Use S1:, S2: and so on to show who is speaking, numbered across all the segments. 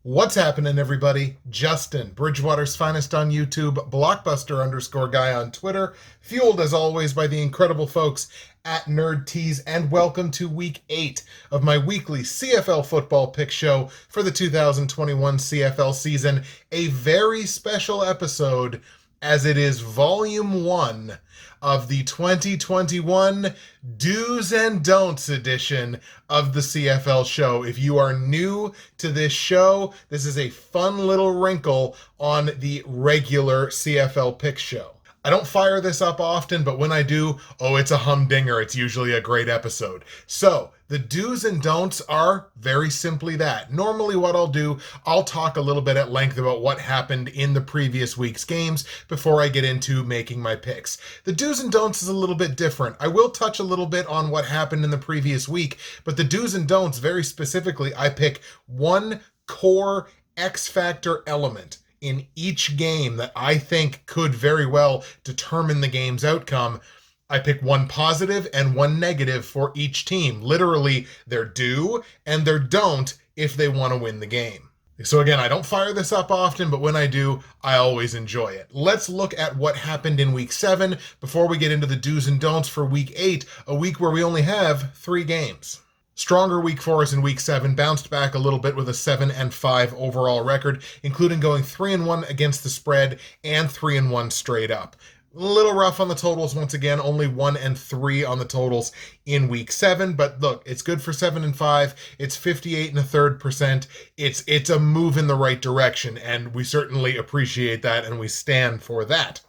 S1: What's happening, everybody? Justin, Bridgewater's finest on YouTube, blockbuster_guy on Twitter, fueled as always by the incredible folks at Nerd Tees, and welcome to week 8 of my weekly CFL football pick show for the 2021 CFL season. A very special episode, as it is volume 1 of the 2021 Do's and Don'ts edition of the CFL show. If you are new to this show, this is a fun little wrinkle on the regular CFL pick show. I don't fire this up often, but when I do, it's a humdinger. It's usually a great episode. So, the do's and don'ts are very simply that. Normally what I'll do, I'll talk a little bit at length about what happened in the previous week's games before I get into making my picks. The do's and don'ts is a little bit different. I will touch a little bit on what happened in the previous week, but the do's and don'ts, very specifically, I pick one core X factor element in each game that I think could very well determine the game's outcome. I pick one positive and one negative for each team. Literally, their do and their don't if they want to win the game. So again, I don't fire this up often, but when I do, I always enjoy it. Let's look at what happened in week 7 before we get into the do's and don'ts for week 8, a week where we only have 3 games. Stronger week for us in week 7, bounced back a little bit with a 7-5 overall record, including going 3-1 against the spread and 3-1 straight up. A little rough on the totals once again, only 1-3 on the totals in week 7, but look, it's good for 7-5. It's 58.33%. It's a move in the right direction, and we certainly appreciate that, and we stand for that.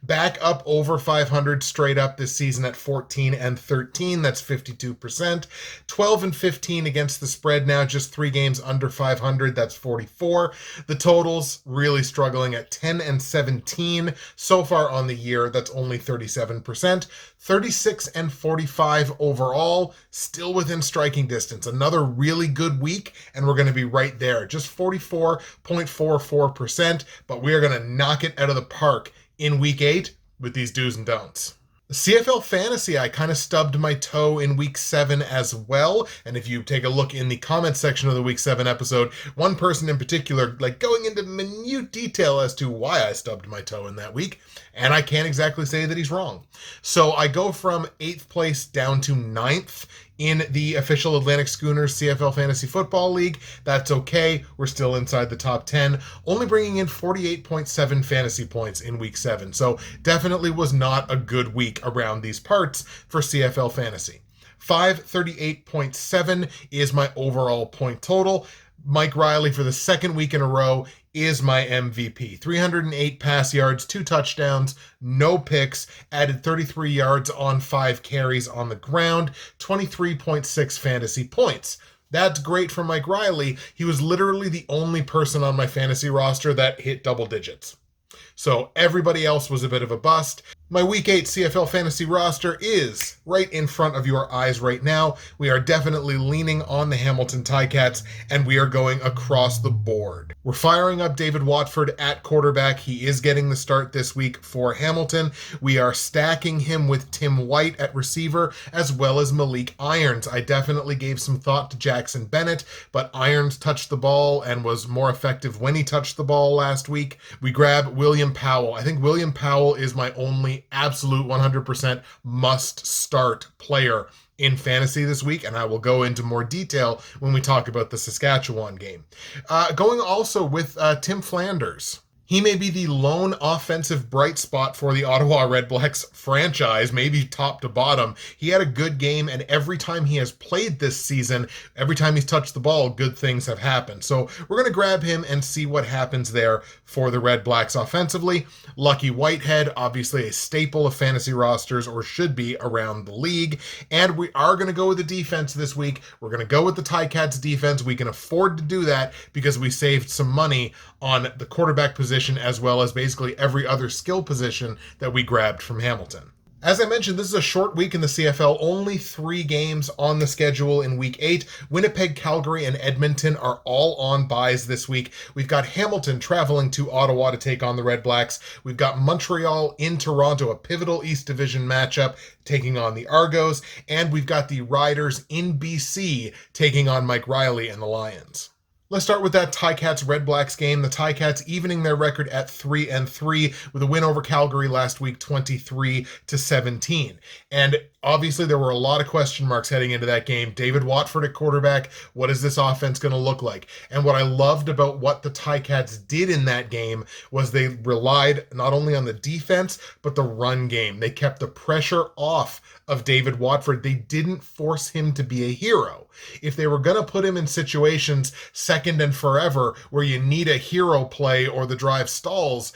S1: Back up over 500 straight up this season at 14-13. That's 52%. 12-15 against the spread now, just 3 games under 500. That's 44. The totals really struggling at 10-17 so far on the year. That's only 37%. 36-45 overall, still within striking distance. Another really good week, and we're going to be right there. Just 44.44%, but we are going to knock it out of the park in week 8 with these do's and don'ts. CFL Fantasy, I kind of stubbed my toe in week 7 as well. And if you take a look in the comment section of the week 7 episode, one person in particular, going into minute detail as to why I stubbed my toe in that week. And I can't exactly say that he's wrong. So I go from 8th place down to 9th in the official Atlantic Schooners CFL Fantasy Football League. That's okay. We're still inside the top 10, only bringing in 48.7 fantasy points in week 7. So definitely was not a good week around these parts for CFL Fantasy. 538.7 is my overall point total. Mike Riley, for the second week in a row, is my MVP. 308 pass yards, 2 touchdowns, no picks, added 33 yards on 5 carries on the ground, 23.6 fantasy points. That's great for Mike Riley. He was literally the only person on my fantasy roster that hit double digits. So everybody else was a bit of a bust. My Week 8 CFL Fantasy roster is right in front of your eyes right now. We are definitely leaning on the Hamilton Ticats, and we are going across the board. We're firing up David Watford at quarterback. He is getting the start this week for Hamilton. We are stacking him with Tim White at receiver, as well as Malik Irons. I definitely gave some thought to Jackson Bennett, but Irons touched the ball and was more effective when he touched the ball last week. We grab William Powell. I think William Powell is my only absolute 100% must start player in fantasy this week, and I will go into more detail when we talk about the Saskatchewan game. Going also with Tim Flanders. He may be the lone offensive bright spot for the Ottawa REDBLACKS franchise, maybe top to bottom. He had a good game, and every time he has played this season, every time he's touched the ball, good things have happened. So we're going to grab him and see what happens there for the REDBLACKS offensively. Lucky Whitehead, obviously a staple of fantasy rosters, or should be around the league. And we are going to go with the defense this week. We're going to go with the Ticats defense. We can afford to do that because we saved some money on the quarterback position, as well as basically every other skill position that we grabbed from Hamilton. As I mentioned, this is a short week in the CFL. Only 3 games on the schedule in week 8. Winnipeg, Calgary, and Edmonton are all on byes this week. We've got Hamilton traveling to Ottawa to take on the REDBLACKS. We've got Montreal in Toronto, a pivotal East Division matchup, taking on the Argos. And we've got the Riders in BC taking on Mike Riley and the Lions. Let's start with that Ticats Redblacks game. The Ticats evening their record at 3-3 with a win over Calgary last week, 23-17. And obviously there were a lot of question marks heading into that game. David Watford at quarterback. What is this offense going to look like? And what I loved about what the Ticats did in that game was they relied not only on the defense, but the run game. They kept the pressure off of David Watford. They didn't force him to be a hero. If they were going to put him in situations second and forever where you need a hero play or the drive stalls,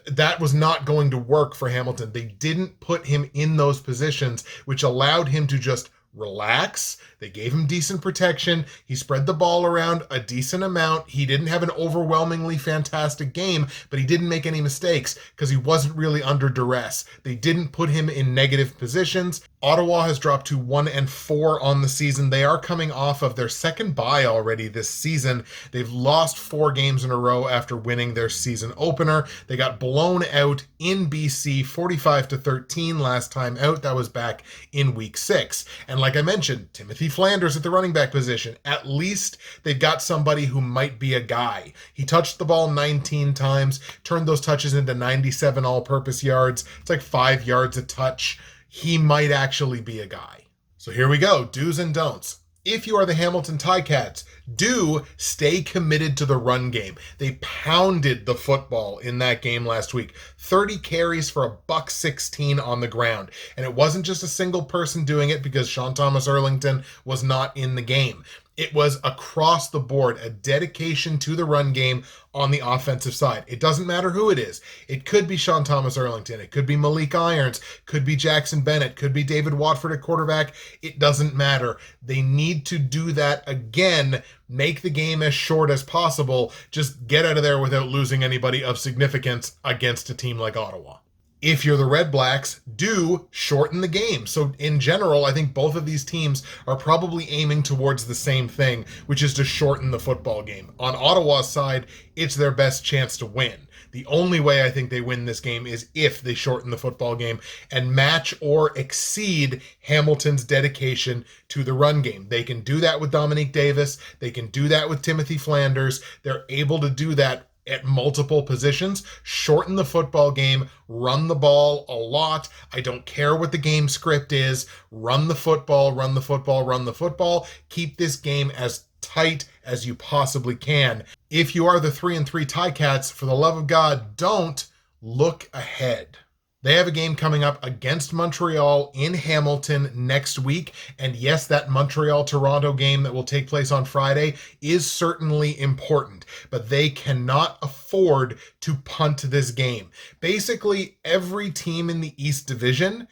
S1: that was not going to work for Hamilton. They didn't put him in those positions, which allowed him to just relax. They gave him decent protection. He spread the ball around a decent amount. He didn't have an overwhelmingly fantastic game, but he didn't make any mistakes because he wasn't really under duress. They didn't put him in negative positions. Ottawa has dropped to 1-4 on the season. They are coming off of their second bye already this season. They've lost 4 games in a row after winning their season opener. They got blown out in BC 45-13 last time out. That was back in week 6. And like I mentioned, Timothy Flanders at the running back position. At least they've got somebody who might be a guy. He touched the ball 19 times, turned those touches into 97 all-purpose yards. It's like 5 yards a touch. He might actually be a guy. So here we go, do's and don'ts. If you are the Hamilton Ticats, do stay committed to the run game. They pounded the football in that game last week. 30 carries for $116 on the ground. And it wasn't just a single person doing it because Sean Thomas Erlington was not in the game. It was across the board, a dedication to the run game on the offensive side. It doesn't matter who it is. It could be Sean Thomas Erlington. It could be Malik Irons. Could be Jackson Bennett. Could be David Watford at quarterback. It doesn't matter. They need to do that again. Make the game as short as possible. Just get out of there without losing anybody of significance against a team like Ottawa. If you're the Red Blacks, do shorten the game. So in general, I think both of these teams are probably aiming towards the same thing, which is to shorten the football game. On Ottawa's side, it's their best chance to win. The only way I think they win this game is if they shorten the football game and match or exceed Hamilton's dedication to the run game. They can do that with Dominique Davis. They can do that with Timothy Flanders. They're able to do that at multiple positions. Shorten the football game, run the ball a lot. I don't care what the game script is. Run the football, run the football, run the football. Keep this game as tight as you possibly can. If you are the 3-3 Ticats, for the love of God, don't look ahead. They have a game coming up against Montreal in Hamilton next week. And yes, that Montreal-Toronto game that will take place on Friday is certainly important, but they cannot afford to punt this game. Basically, every team in the East Division,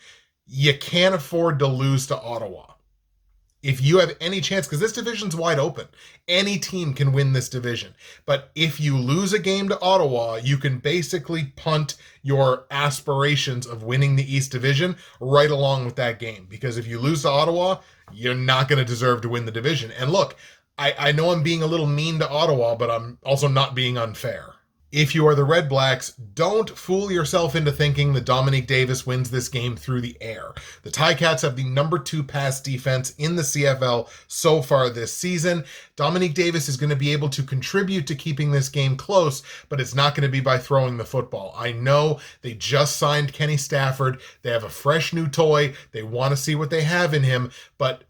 S1: you can't afford to lose to Ottawa. If you have any chance, because this division's wide open, any team can win this division. But if you lose a game to Ottawa, you can basically punt your aspirations of winning the East Division right along with that game. Because if you lose to Ottawa, you're not going to deserve to win the division. And look, I know I'm being a little mean to Ottawa, but I'm also not being unfair. If you are the Red Blacks, don't fool yourself into thinking that Dominique Davis wins this game through the air. The Ticats have the number 2 pass defense in the CFL so far this season. Dominique Davis is going to be able to contribute to keeping this game close, but it's not going to be by throwing the football. I know they just signed Kenny Stafford. They have a fresh new toy. They want to see what they have in him, but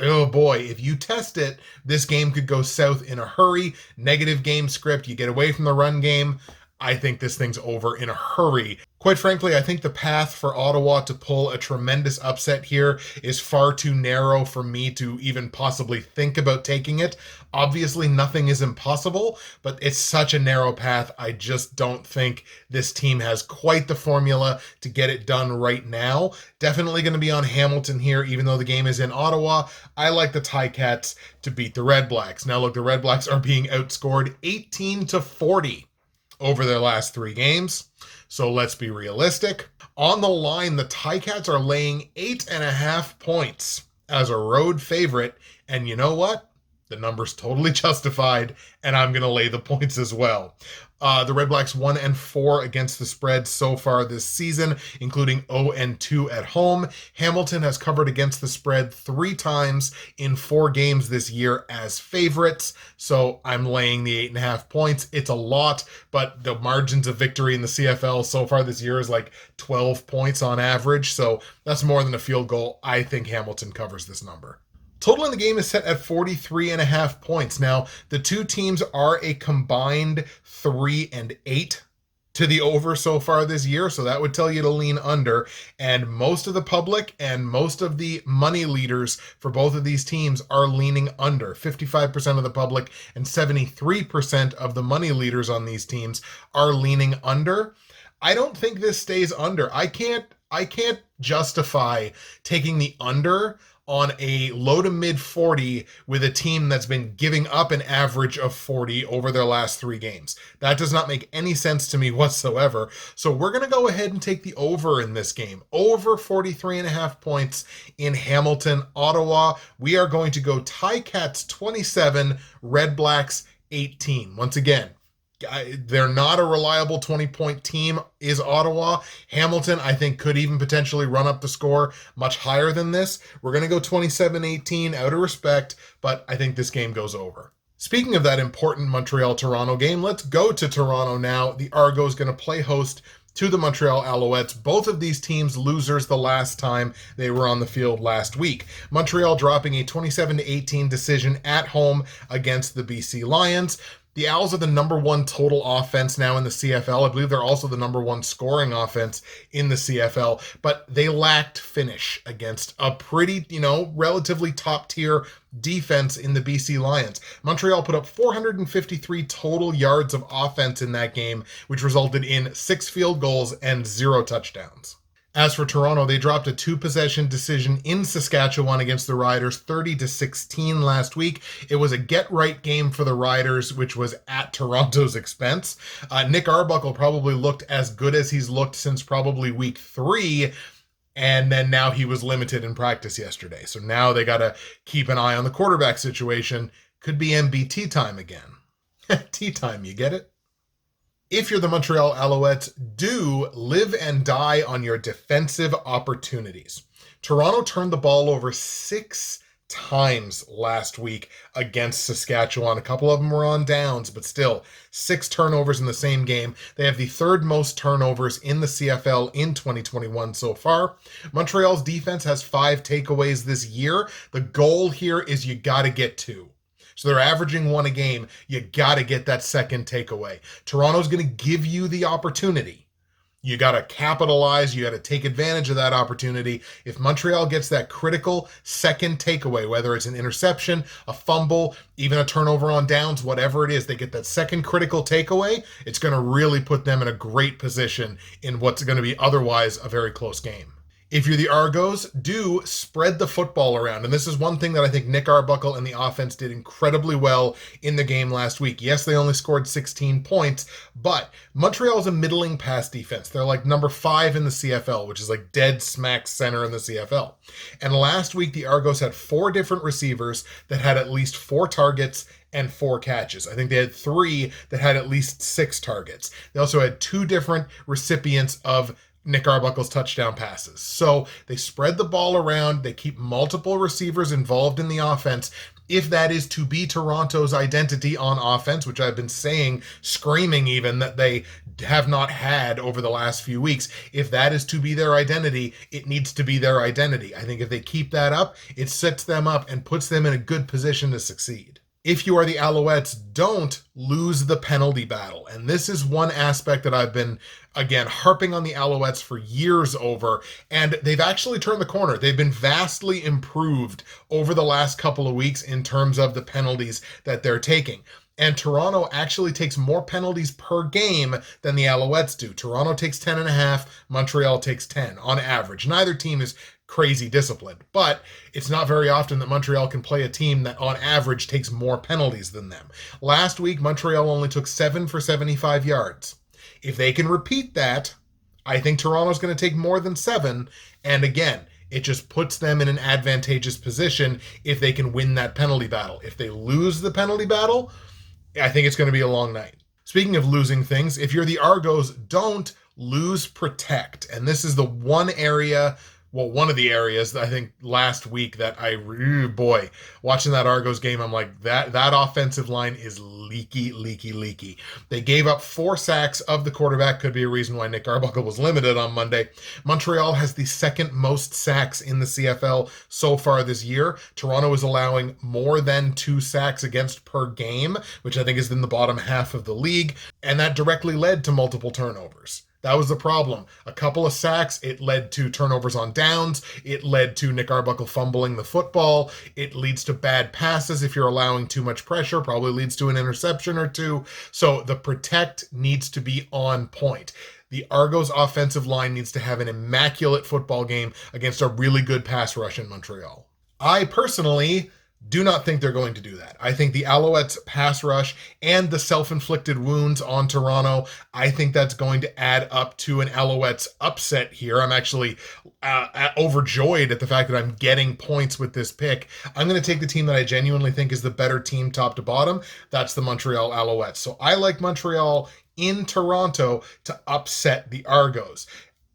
S1: oh boy, if you test it, this game could go south in a hurry. Negative game script, you get away from the run game. I think this thing's over in a hurry. Quite frankly, I think the path for Ottawa to pull a tremendous upset here is far too narrow for me to even possibly think about taking it. Obviously, nothing is impossible, but it's such a narrow path. I just don't think this team has quite the formula to get it done right now. Definitely going to be on Hamilton here, even though the game is in Ottawa. I like the Ticats to beat the Red Blacks. Now, look, the Red Blacks are being outscored 18-40 over their last 3 games. So let's be realistic. On the line, the Ticats are laying 8.5 points as a road favorite. And you know what? The number's totally justified, and I'm going to lay the points as well. The REDBLACKS 1-4 against the spread so far this season, including 0-2 at home. Hamilton has covered against the spread 3 times in 4 games this year as favorites, so I'm laying the 8.5 points. It's a lot, but the margins of victory in the CFL so far this year is like 12 points on average, so that's more than a field goal. I think Hamilton covers this number. Total in the game is set at 43.5 points. Now, the two teams are a combined 3-8 to the over so far this year, so that would tell you to lean under. And most of the public and most of the money leaders for both of these teams are leaning under. 55% of the public and 73% of the money leaders on these teams are leaning under. I don't think this stays under. I can't justify taking the under on a low to mid 40 with a team that's been giving up an average of 40 over their last 3 games. That does not make any sense to me whatsoever. So we're going to go ahead and take the over in this game. Over 43.5 points in Hamilton, Ottawa. We are going to go Ticats 27, REDBLACKS 18. Once again, they're not a reliable 20-point team, is Ottawa. Hamilton, I think, could even potentially run up the score much higher than this. We're going to go 27-18 out of respect, but I think this game goes over. Speaking of that important Montreal-Toronto game, let's go to Toronto now. The Argos going to play host to the Montreal Alouettes. Both of these teams losers the last time they were on the field last week. Montreal dropping a 27-18 decision at home against the BC Lions. The Owls are the number 1 total offense now in the CFL. I believe they're also the number 1 scoring offense in the CFL, but they lacked finish against a pretty, relatively top-tier defense in the BC Lions. Montreal put up 453 total yards of offense in that game, which resulted in 6 field goals and 0 touchdowns. As for Toronto, they dropped a 2-possession decision in Saskatchewan against the Riders, 30-16 last week. It was a get-right game for the Riders, which was at Toronto's expense. Nick Arbuckle probably looked as good as he's looked since probably week 3, and then now he was limited in practice yesterday. So now they got to keep an eye on the quarterback situation. Could be MBT time again. Tea time, you get it? If you're the Montreal Alouettes, do live and die on your defensive opportunities. Toronto turned the ball over 6 times last week against Saskatchewan. A couple of them were on downs, but still 6 turnovers in the same game. They have the 3rd most turnovers in the CFL in 2021 so far. Montreal's defense has 5 takeaways this year. The goal here is you got to get 2. So they're averaging 1 a game. You got to get that second takeaway. Toronto's going to give you the opportunity. You got to capitalize. You got to take advantage of that opportunity. If Montreal gets that critical second takeaway, whether it's an interception, a fumble, even a turnover on downs, whatever it is, they get that second critical takeaway, it's going to really put them in a great position in what's going to be otherwise a very close game. If you're the Argos, do spread the football around. And this is one thing that I think Nick Arbuckle and the offense did incredibly well in the game last week. Yes, they only scored 16 points, but Montreal's a middling pass defense. They're like number 5 in the CFL, which is like dead smack center in the CFL. And last week, the Argos had 4 different receivers that had at least 4 targets and 4 catches. I think they had 3 that had at least 6 targets. They also had 2 different recipients of Nick Arbuckle's touchdown passes. So they spread the ball around. They keep multiple receivers involved in the offense. If that is to be Toronto's identity on offense, which I've been saying, screaming even, that they have not had over the last few weeks, if that is to be their identity, it needs to be their identity. I think if they keep that up, it sets them up and puts them in a good position to succeed. If you are the Alouettes, don't lose the penalty battle. And this is one aspect that I've been, again, harping on the Alouettes for years over, and they've actually turned the corner. They've been vastly improved over the last couple of weeks in terms of the penalties that they're taking. And Toronto actually takes more penalties per game than the Alouettes do. Toronto takes 10.5, Montreal takes 10 on average. Neither team is crazy disciplined, but it's not very often that Montreal can play a team that on average takes more penalties than them. Last week, Montreal only took 7 for 75 yards. If they can repeat that, I think Toronto's going to take more than 7. And again, It just puts them in an advantageous position if they can win that penalty battle. If they lose the penalty battle, I think it's going to be a long night. Speaking of losing things, if you're the Argos, don't lose protect. And this is the one area, well, one of the areas that I think last week that boy, watching that Argos game, I'm like, that offensive line is leaky. They gave up 4 sacks of the quarterback. Could be a reason why Nick Arbuckle was limited on Monday. Montreal has the second most sacks in the CFL so far this year. Toronto is allowing more than 2 sacks against per game, which I think is in the bottom half of the league. And that directly led to multiple turnovers. That was the problem. A couple of sacks, it led to turnovers on downs. It led to Nick Arbuckle fumbling the football. It leads to bad passes if you're allowing too much pressure. Probably leads to an interception or two. So the protect needs to be on point. The Argos offensive line needs to have an immaculate football game against a really good pass rush in Montreal. I personally do not think they're going to do that. I think the Alouettes pass rush and the self-inflicted wounds on Toronto, I think that's going to add up to an Alouettes upset here. I'm actually overjoyed at the fact that I'm getting points with this pick. I'm going to take the team that I genuinely think is the better team top to bottom. That's the Montreal Alouettes. So I like Montreal in Toronto to upset the Argos.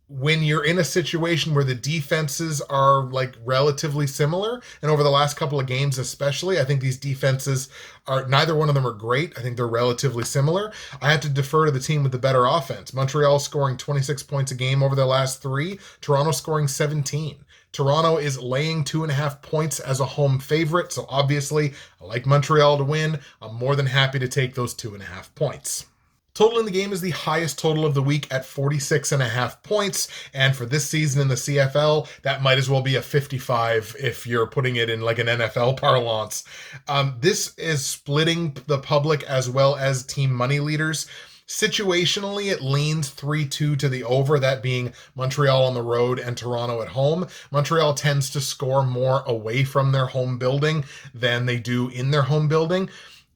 S1: When you're in a situation where the defenses are like relatively similar, and over the last couple of games especially, I think these defenses are, neither one of them are great. I think they're relatively similar. I have to defer to the team with the better offense. Montreal scoring 26 points a game over their last 3, Toronto scoring 17. Toronto is laying 2.5 points as a home favorite, so obviously I like Montreal to win. I'm more than happy to take those 2.5 points. Total in the game is the highest total of the week at 46.5 points. And for this season in the CFL, that might as well be a 55 if you're putting it in like an NFL parlance. This is splitting the public as well as team money leaders. Situationally, it leans 3-2 to the over, that being Montreal on the road and Toronto at home. Montreal tends to score more away from their home building than they do in their home building.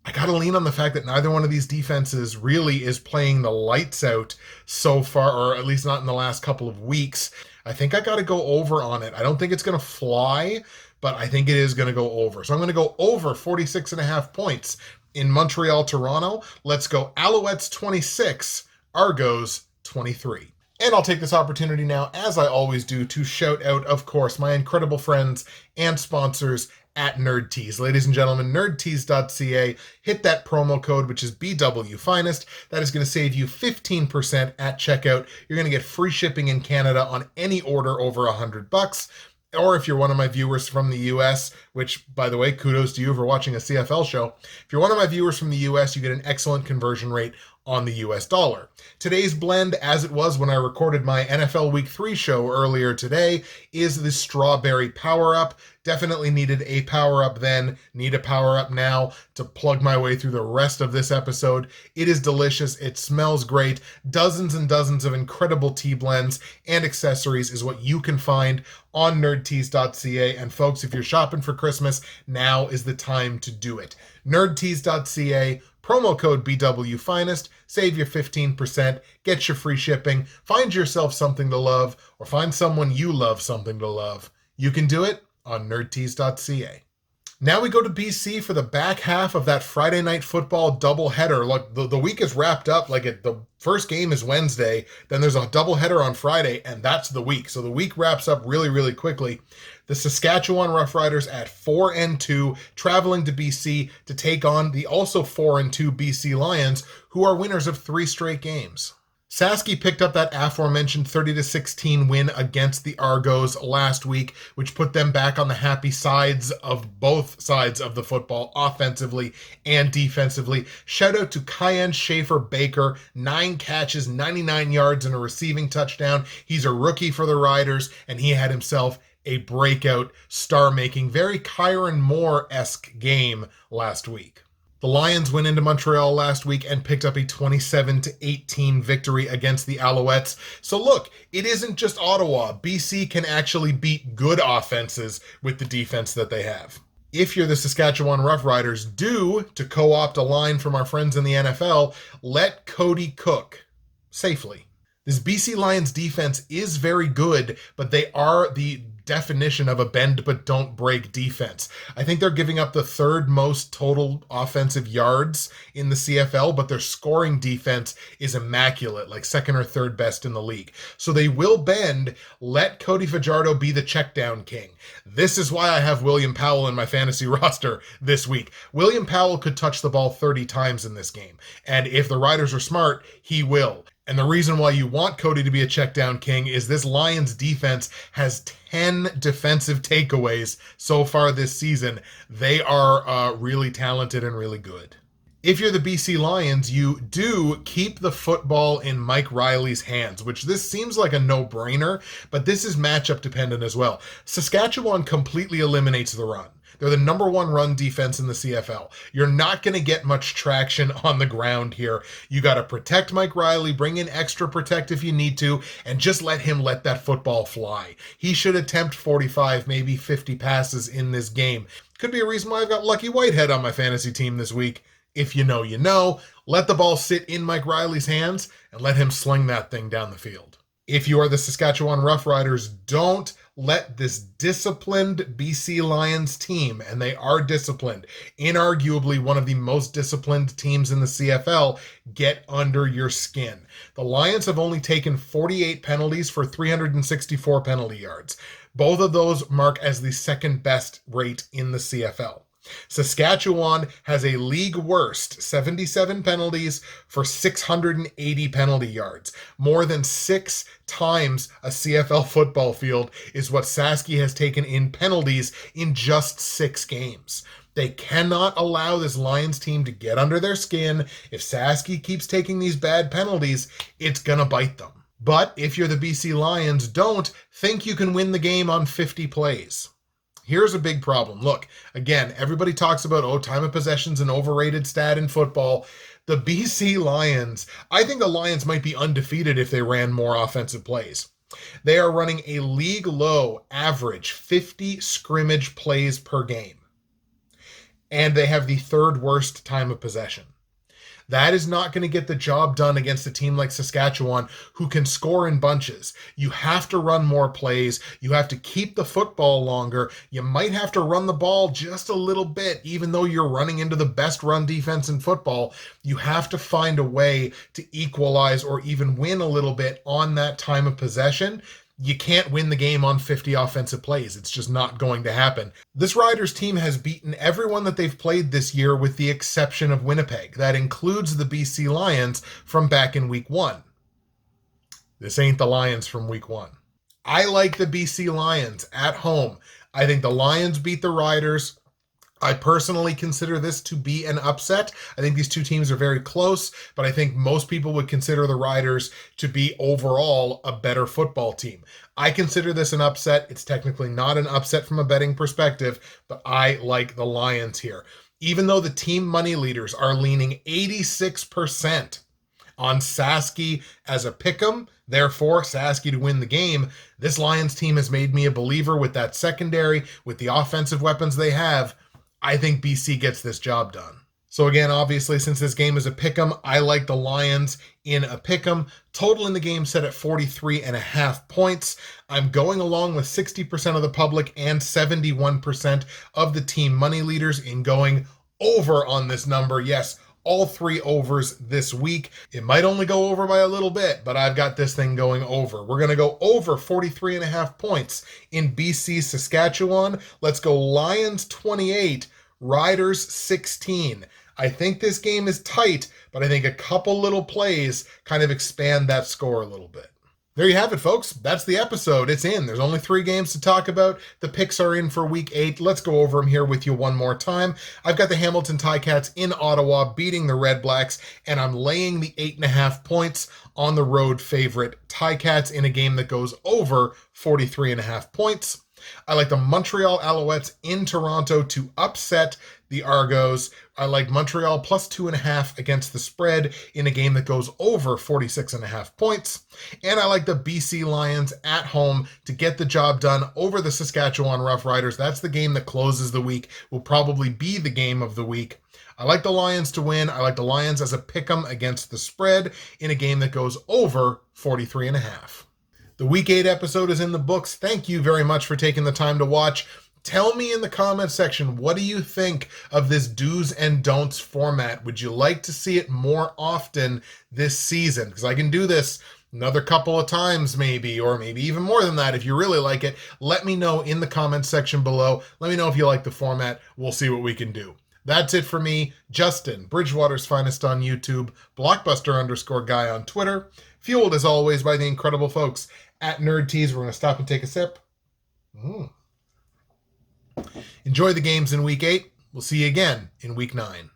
S1: I got to lean on the fact that neither one of these defenses really is playing the lights out so far, or at least not in the last couple of weeks. I think I got to go over on it. I don't think it's going to fly, but I think it is going to go over. So I'm going to go over 46.5 points in Montreal, Toronto. Let's go Alouettes 26, Argos 23. And I'll take this opportunity now, as I always do, to shout out, of course, my incredible friends and sponsors at NerdTees. Ladies and gentlemen, nerdtees.ca. Hit that promo code, which is BWFinest. That is going to save you 15% at checkout. You're going to get free shipping in Canada on any order over $100. Or if you're one of my viewers from the US, which, by the way, kudos to you for watching a CFL show. If you're one of my viewers from the US, you get an excellent conversion rate on the US dollar. Today's blend, as it was when I recorded my NFL Week 3 show earlier today, is the Strawberry Power-Up. Definitely needed a power-up then, need a power-up now to plug my way through the rest of this episode. It is delicious. It smells great. Dozens and dozens of incredible tea blends and accessories is what you can find on nerdtees.ca. And folks, if you're shopping for Christmas, now is the time to do it. nerdtees.ca. Promo code BWFinest, save your 15%, get your free shipping, find yourself something to love, or find someone you love something to love. You can do it on nerdtees.ca. Now we go to BC for the back half of that Friday night football doubleheader. Look, the week is wrapped up. The first game is Wednesday, then there's a doubleheader on Friday, and that's the week. So the week wraps up really, really quickly. The Saskatchewan Roughriders at 4-2, traveling to BC to take on the also 4-2 BC Lions, who are winners of 3 straight games. Sasky picked up that aforementioned 30-16 win against the Argos last week, which put them back on the happy sides of both sides of the football, offensively and defensively. Shout out to Cayenne Schaefer-Baker, 9 catches, 99 yards, and a receiving touchdown. He's a rookie for the Riders, and he had himself a breakout, star-making, very Kyron Moore-esque game last week. The Lions went into Montreal last week and picked up a 27-18 victory against the Alouettes. So look, it isn't just Ottawa. BC can actually beat good offenses with the defense that they have. If you're the Saskatchewan Roughriders, do, to co-opt a line from our friends in the NFL, let Cody cook safely. This BC Lions defense is very good, but they are the definition of a bend but don't break defense. I think they're giving up the third most total offensive yards in the CFL, but their scoring defense is immaculate, like second or third best in the league. So they will bend. Let Cody Fajardo be the checkdown king. This is why I have William Powell in my fantasy roster this week. William Powell could touch the ball 30 times in this game, and if the Riders are smart, he will. And the reason why you want Cody to be a checkdown king is this Lions defense has 10 defensive takeaways so far this season. They are really talented and really good. If you're the BC Lions, you do keep the football in Mike Riley's hands, which this seems like a no-brainer, but this is matchup dependent as well. Saskatchewan completely eliminates the run. They're the number one run defense in the CFL. You're not going to get much traction on the ground here. You got to protect Mike Riley, bring in extra protect if you need to, and just let him let that football fly. He should attempt 45, maybe 50 passes in this game. Could be a reason why I've got Lucky Whitehead on my fantasy team this week. If you know, you know. Let the ball sit in Mike Riley's hands and let him sling that thing down the field. If you are the Saskatchewan Roughriders, don't let this disciplined BC Lions team, and they are disciplined, inarguably one of the most disciplined teams in the CFL, get under your skin. The Lions have only taken 48 penalties for 364 penalty yards. Both of those mark as the second best rate in the CFL. Saskatchewan has a league worst 77 penalties for 680 penalty yards. More than 6 times a CFL football field is what Saski has taken in penalties in just 6 games. They cannot allow this Lions team to get under their skin. If Saski keeps taking these bad penalties, it's going to bite them. But if you're the BC Lions, don't think you can win the game on 50 plays. Here's a big problem. Look, again, everybody talks about, time of possession's an overrated stat in football. The BC Lions, I think the Lions might be undefeated if they ran more offensive plays. They are running a league low average 50 scrimmage plays per game. And they have the third worst time of possession. That is not going to get the job done against a team like Saskatchewan who can score in bunches. You have to run more plays. You have to keep the football longer. You might have to run the ball just a little bit, even though you're running into the best run defense in football. You have to find a way to equalize or even win a little bit on that time of possession. You can't win the game on 50 offensive plays. It's just not going to happen. This Riders team has beaten everyone that they've played this year with the exception of Winnipeg. That includes the BC Lions from back in week 1. This ain't the Lions from week 1. I like the BC Lions at home. I think the Lions beat the Riders. I personally consider this to be an upset. I think these two teams are very close, but I think most people would consider the Riders to be overall a better football team. I consider this an upset. It's technically not an upset from a betting perspective, but I like the Lions here. Even though the team money leaders are leaning 86% on Saski as a pick'em, therefore Saski to win the game, this Lions team has made me a believer with that secondary, with the offensive weapons they have. I think BC gets this job done. So again, obviously, since this game is a pick'em, I like the Lions in a pick'em. Total in the game set at 43.5 points. I'm going along with 60% of the public and 71% of the team money leaders in going over on this number. Yes, all 3 overs this week. It might only go over by a little bit, but I've got this thing going over. We're going to go over 43.5 points in BC Saskatchewan. Let's go Lions 28, Riders 16. I think this game is tight, but I think a couple little plays kind of expand that score a little bit. There you have it, folks. That's the episode. It's in. There's only 3 games to talk about. The picks are in for week 8. Let's go over them here with you one more time. I've got the Hamilton Ticats in Ottawa beating the REDBLACKS, and I'm laying the 8.5 points on the road favorite Ticats in a game that goes over 43.5 points. I like the Montreal Alouettes in Toronto to upset the Argos. I like Montreal plus 2.5 against the spread in a game that goes over 46.5 points. And I like the BC Lions at home to get the job done over the Saskatchewan Roughriders. That's the game that closes the week, will probably be the game of the week. I like the Lions to win. I like the Lions as a pick'em against the spread in a game that goes over 43.5. The Week 8 episode is in the books. Thank you very much for taking the time to watch. Tell me in the comments section, what do you think of this do's and don'ts format? Would you like to see it more often this season? Because I can do this another couple of times maybe, or maybe even more than that if you really like it. Let me know in the comments section below. Let me know if you like the format. We'll see what we can do. That's it for me, Justin, Bridgewater's Finest on YouTube, Blockbuster_guy on Twitter, fueled as always by the incredible folks at Nerd Tees. We're going to stop and take a sip. Enjoy the games in Week 8. We'll see you again in Week 9.